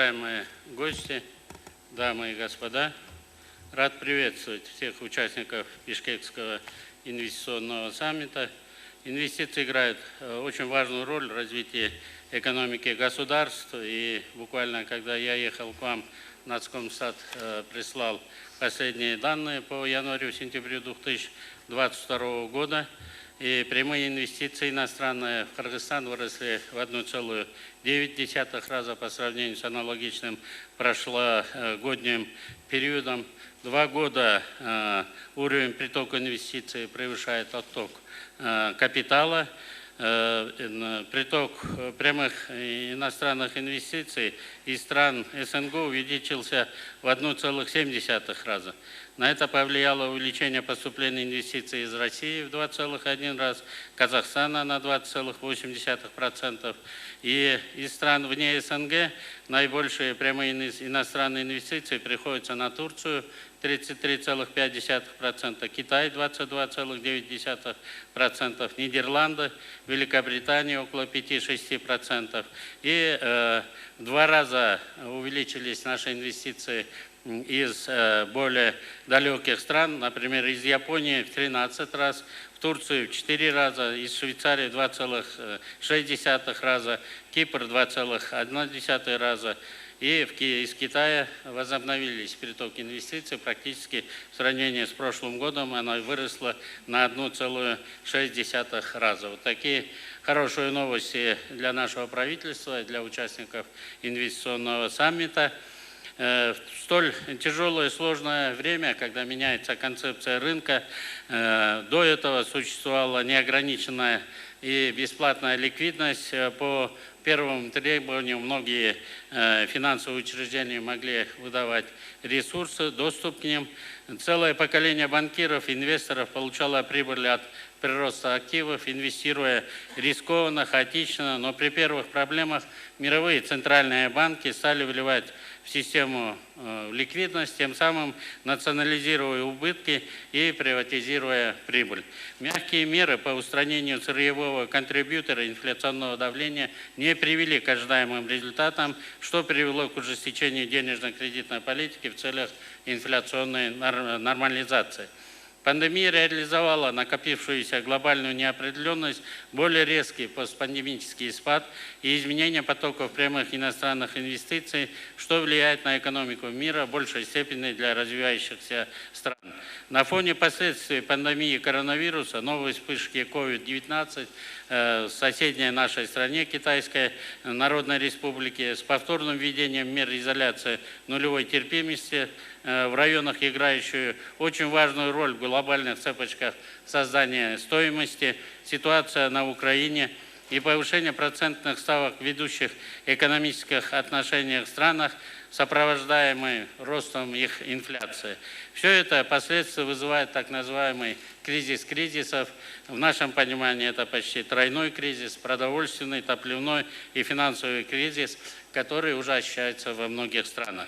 уважаемые гости, дамы и господа, рад приветствовать всех участников Бишкекского инвестиционного саммита. Инвестиции играют очень важную роль в развитии экономики государств. И буквально, когда я ехал к вам, Нацкомстат прислал последние данные по январю-сентябрю 2022 года. И прямые инвестиции иностранные в Кыргызстан выросли в 1,9 раза по сравнению с аналогичным прошлогодним периодом. 2 года уровень притока инвестиций превышает отток капитала. Приток прямых иностранных инвестиций из стран СНГ увеличился в 1,7 раза. На это повлияло увеличение поступления инвестиций из России в 2,1 раз, Казахстана на 20,8%. И из стран вне СНГ наибольшие прямые иностранные инвестиции приходятся на Турцию 33,5%, Китай 22,9%, Нидерланды, Великобритания около 5-6%. И в 2 раза увеличились наши инвестиции из более далеких стран, например, из Японии в 13 раз, в Турцию в 4 раза, из Швейцарии в 2,6 раза, Кипр 2,1 раза. И из Китая возобновились притоки инвестиций, практически в сравнении с прошлым годом она выросла на 1,6 раза. Вот такие хорошие новости для нашего правительства, для участников инвестиционного саммита. В столь тяжелое и сложное время, когда меняется концепция рынка, до этого существовала неограниченная и бесплатная ликвидность. По первым требованиям многие финансовые учреждения могли выдавать ресурсы, доступ к ним. Целое поколение банкиров, инвесторов получало прибыль от прироста активов, инвестируя рискованно, хаотично, но при первых проблемах мировые центральные банки стали вливать в систему ликвидность, тем самым национализируя убытки и приватизируя прибыль. Мягкие меры по устранению сырьевого контрибьютора инфляционного давления не привели к ожидаемым результатам, что привело к ужесточению денежно-кредитной политики в целях инфляционной нормализации. Пандемия реализовала накопившуюся глобальную неопределенность, более резкий постпандемический спад и изменение потоков прямых иностранных инвестиций, что влияет на экономику мира в большей степени для развивающихся стран. На фоне последствий пандемии коронавируса, новой вспышки COVID-19 в соседней нашей стране, Китайской Народной Республике, с повторным введением мер изоляции нулевой терпимости в районах, играющую очень важную роль в глобальных цепочках создания стоимости, ситуация на Украине и повышение процентных ставок в ведущих экономических отношениях в странах, сопровождаемые ростом их инфляции. Все это последствия вызывает так называемый кризис кризисов. В нашем понимании это почти тройной кризис, продовольственный, топливной и финансовый кризис, который уже ощущается во многих странах.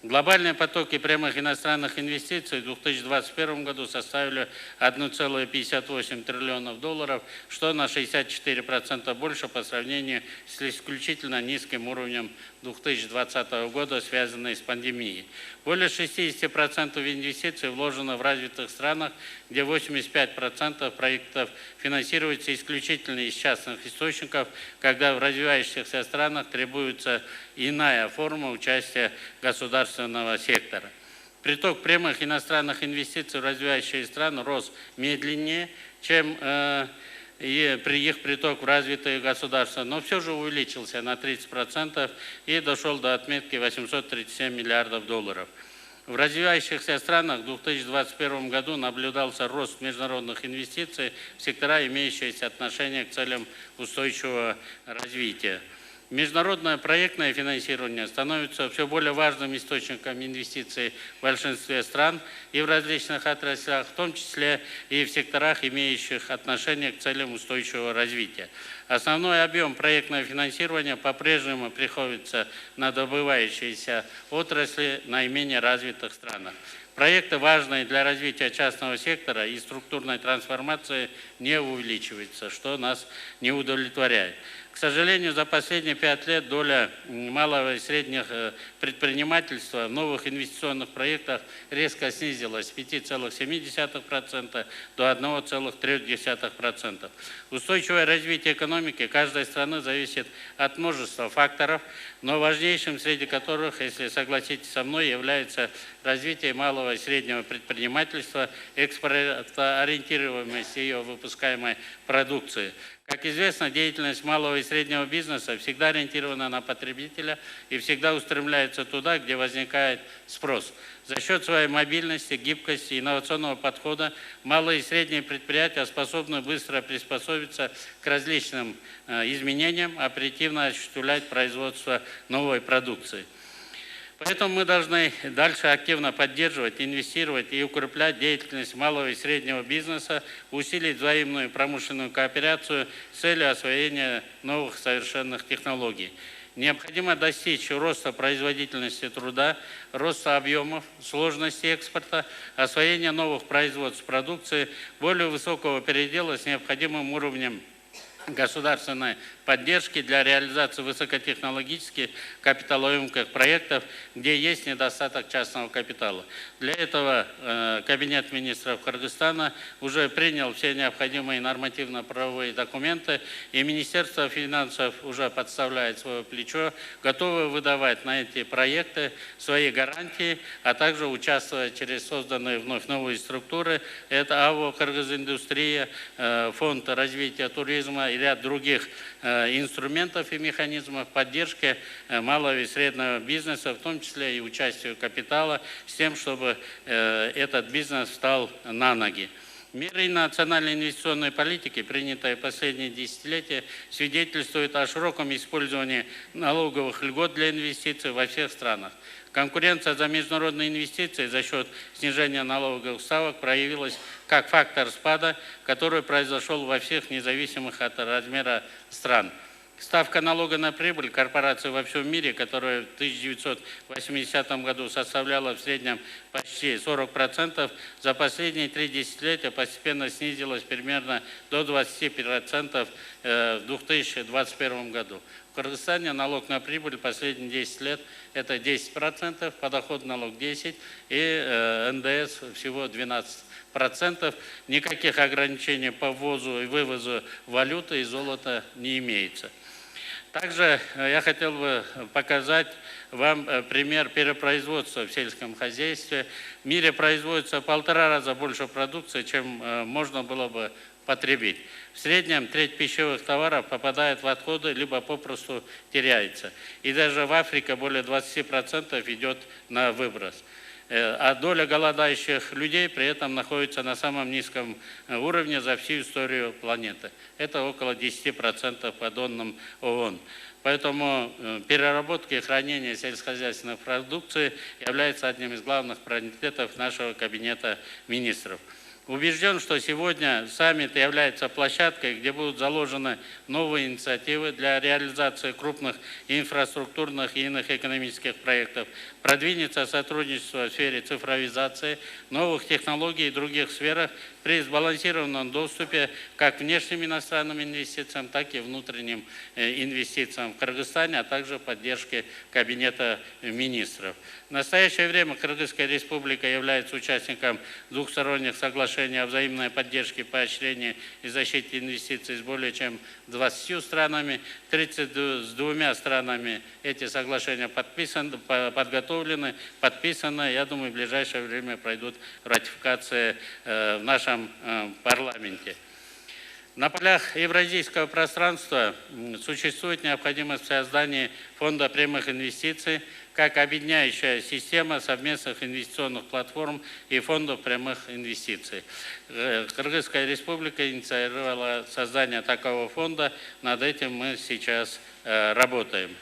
Глобальные потоки прямых иностранных инвестиций в 2021 году составили 1,58 триллионов долларов, что на 64% больше по сравнению с исключительно низким уровнем 2020 года, связанной с пандемией. Более 60% инвестиций вложено в развитых странах, где 85% проектов финансируется исключительно из частных источников, когда в развивающихся странах требуется иная форма участия государственного сектора. Приток прямых иностранных инвестиций в развивающие страны рос медленнее, чем при их приток в развитые государства, но все же увеличился на 30% и дошел до отметки 837 миллиардов долларов. В развивающихся странах в 2021 году наблюдался рост международных инвестиций в сектора, имеющиеся отношение к целям устойчивого развития. Международное проектное финансирование становится все более важным источником инвестиций в большинстве стран и в различных отраслях, в том числе и в секторах, имеющих отношение к целям устойчивого развития. Основной объем проектного финансирования по-прежнему приходится на добывающиеся отрасли наименее развитых странах. Проекты, важные для развития частного сектора и структурной трансформации, не увеличиваются, что нас не удовлетворяет. К сожалению, за последние 5 лет доля малого и средних предпринимательства в новых инвестиционных проектах резко снизилась с 5,7% до 1,3%. Устойчивое развитие экономики каждой страны зависит от множества факторов, но важнейшим среди которых, если согласитесь со мной, является развитие малого и среднего предпринимательства, экспортоориентированность ее выпускаемой продукции. Как известно, деятельность малого и среднего бизнеса всегда ориентирована на потребителя и всегда устремляется туда, где возникает спрос. За счет своей мобильности, гибкости, инновационного подхода малые и средние предприятия способны быстро приспособиться к различным изменениям, оперативно осуществлять производство новой продукции. Поэтому мы должны дальше активно поддерживать, инвестировать и укреплять деятельность малого и среднего бизнеса, усилить взаимную промышленную кооперацию с целью освоения новых совершенных технологий. Необходимо достичь роста производительности труда, роста объемов, сложности экспорта, освоения новых производств продукции, более высокого передела с необходимым уровнем государственной поддержки для реализации высокотехнологических капиталоемких проектов, где есть недостаток частного капитала. Для этого Кабинет министров Кыргызстана уже принял все необходимые нормативно-правовые документы, и Министерство финансов уже подставляет свое плечо, готовы выдавать на эти проекты свои гарантии, а также участвовать через созданные вновь новые структуры. Это АО «Кыргызиндустрия», Фонд развития туризма и ряд других инструментов и механизмов поддержки малого и среднего бизнеса, в том числе и участию капитала, с тем, чтобы этот бизнес встал на ноги. Меры национальной инвестиционной политики, принятые в последние десятилетия, свидетельствуют о широком использовании налоговых льгот для инвестиций во всех странах. Конкуренция за международные инвестиции за счет снижения налоговых ставок проявилась как фактор спада, который произошел во всех независимых от размера стран. Ставка налога на прибыль корпораций во всем мире, которая в 1980 году составляла в среднем почти 40%, за последние 3 десятилетия постепенно снизилась примерно до 20% в 2021 году. В Кыргызстане налог на прибыль последние 10 лет – это 10%, подоходный налог 10% и НДС всего 12%. Никаких ограничений по ввозу и вывозу валюты и золота не имеется. Также я хотел бы показать вам пример перепроизводства в сельском хозяйстве. В мире производится в 1,5 раза больше продукции, чем можно было бы потребить. В среднем треть пищевых товаров попадает в отходы, либо попросту теряется. И даже в Африке более 20% идет на выброс. А доля голодающих людей при этом находится на самом низком уровне за всю историю планеты. Это около 10% по данным ООН. Поэтому переработка и хранение сельскохозяйственной продукции является одним из главных приоритетов нашего Кабинета министров. Убежден, что сегодня саммит является площадкой, где будут заложены новые инициативы для реализации крупных инфраструктурных и иных экономических проектов. Продвинется сотрудничество в сфере цифровизации, новых технологий и других сферах при сбалансированном доступе как к внешним иностранным инвестициям, так и внутренним инвестициям в Кыргызстане, а также поддержке Кабинета министров. В настоящее время Кыргызская республика является участником двухсторонних соглашений о взаимной поддержке, поощрении и защите инвестиций с более чем 20 странами. 32 странами эти соглашения подготовлены, подписаны. Я думаю, в ближайшее время пройдут ратификации в нашем парламенте. На полях евразийского пространства существует необходимость создания фонда прямых инвестиций как объединяющая система совместных инвестиционных платформ и фондов прямых инвестиций. Кыргызская республика инициировала создание такого фонда. Над этим мы сейчас работаем.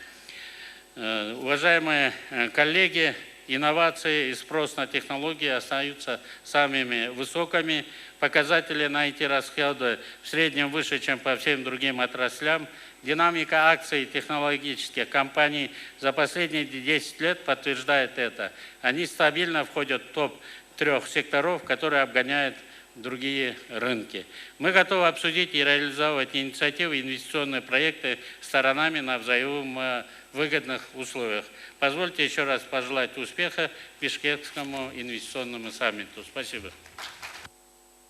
Уважаемые коллеги, инновации и спрос на технологии остаются самыми высокими. Показатели на эти расходы в среднем выше, чем по всем другим отраслям. Динамика акций технологических компаний за последние 10 лет подтверждает это. Они стабильно входят в топ-3 секторов, которые обгоняют другие рынки. Мы готовы обсудить и реализовывать инициативы и инвестиционные проекты сторонами на взаимовыгодных условиях. Позвольте еще раз пожелать успеха Бишкекскому инвестиционному саммиту. Спасибо.